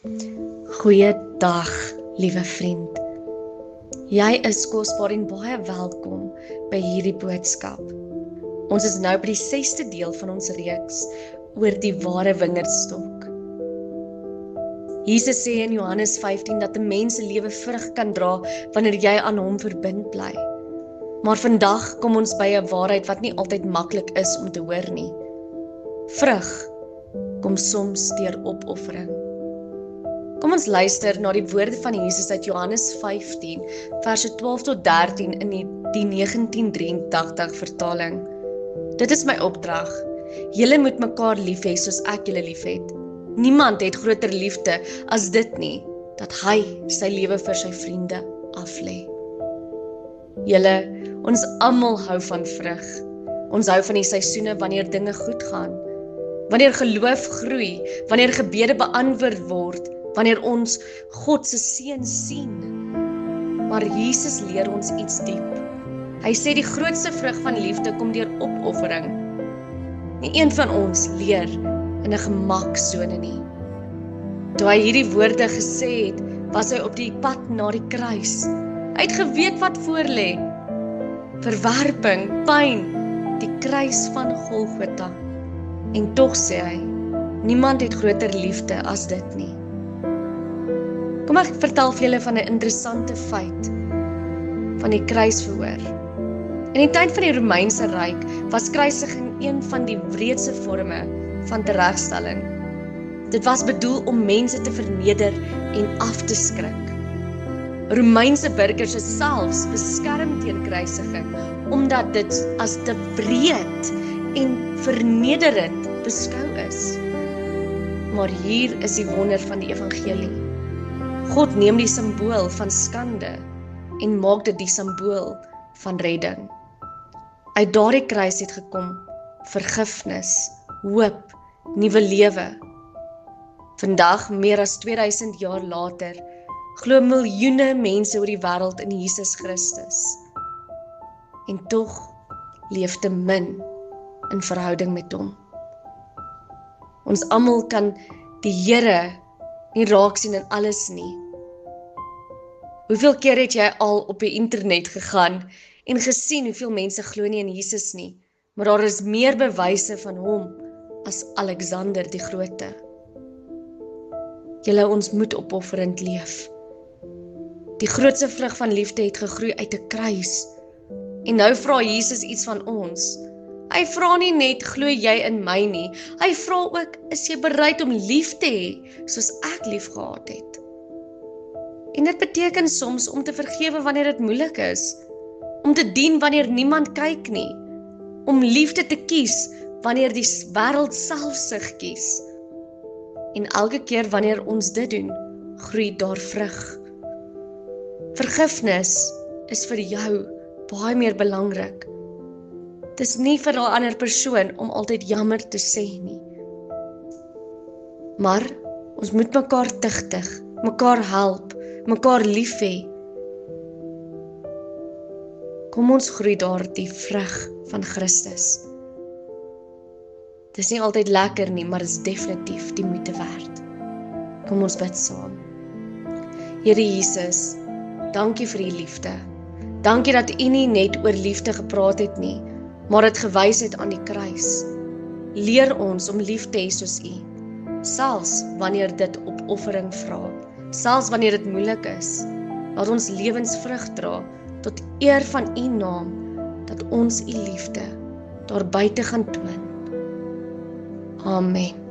Goeiedag, liewe vriend. Jy is kosbaar en baie welkom by hierdie boodskap. Ons is nou by die 6de deel van ons reeks oor die ware wingerdstok. Jesus sê in Johannes 15 dat 'n mens se lewe vrug kan dra wanneer jy aan hom verbind bly. Maar vandag kom ons by 'n waarheid wat nie altyd maklik is om te hoor nie. Vrug kom soms deur opoffering. Kom ons luister na die woorde van Jesus uit Johannes 15, verse 12 tot 13 in die 1983 vertaling. Dit is my opdrag. Julle moet mekaar lief hê soos ek julle lief het. Niemand het groter liefde as dit nie, dat hy sy lewe vir sy vriende aflê. Julle, ons almal hou van vrug. Ons hou van die seisoene wanneer dinge goed gaan, wanneer geloof groei, wanneer gebede beantwoord word, wanneer ons God se seën sien. Maar Jesus leer ons iets diep. Hy sê die grootste vrug van liefde kom deur opoffering. Nie een van ons leer in 'n gemaksone nie. Toe hy hierdie woorde gesê het, was hy op die pad na die kruis. Hy het geweet wat voorlê. Verwerping, pyn, die kruis van Golgotha. En tog sê hy, niemand het groter liefde as dit nie. Kom ek vertel vir julle van 'n interessante feit van die kruisverhoor. In die tyd van die Romeinse Ryk was kruisiging een van die wreedste forme van teregstelling. Dit was bedoel om mense te verneder en af te skrik. Romeinse burgers is selfs beskerm teen kruisiging, omdat dit as te wreed en vernederend beskou is. Maar hier is die wonder van die evangelie. God neem die simbool van skande en maak dit die simbool van redding. Uit daardie kruis het gekom vergifnis, hoop, nuwe lewe. Vandag, meer as 2000 jaar later, glo miljoene mense oor die wêreld in Jesus Christus. En tog leef te min in verhouding met hom. Ons almal kan die Here nie raak sien in alles nie. Hoeveel keer het jy al op die internet gegaan en gesien hoeveel mense glo nie in Jesus nie, maar daar is meer bewyse van hom as Alexander die Grote. Julle, ons moet opofferend leef. Die grootste vrug van liefde het gegroei uit 'n kruis. En nou vra Jesus iets van ons. Hy vra nie net, glo jy in my nie. Hy vra ook, is jy bereid om lief te hê, soos ek lief gehad het? En dit beteken soms om te vergewe wanneer dit moeilik is, om te dien wanneer niemand kyk nie, om liefde te kies wanneer die wêreld selfsug kies. En elke keer wanneer ons dit doen, groei daar vrug. Vergifnis is vir jou baie meer belangrik. Dis nie vir 'n ander persoon om altyd jammer te sê nie. Maar ons moet mekaar tugtig, mekaar help, mekaar lief hê. Kom ons groei daar die vrug van Christus. Dis nie altyd lekker nie, maar is definitief die moeite werd. Kom ons bid saam. Here Jesus, dankie vir u liefde. Dankie dat u nie net oor liefde gepraat het nie, maar dit gewys het aan die kruis. Leer ons om lief te hê soos u, selfs wanneer dit opoffering vra, selfs wanneer dit moeilik is. Laat ons lewensvrug dra tot eer van u naam, dat ons u liefde daar buite gaan toon. Amen.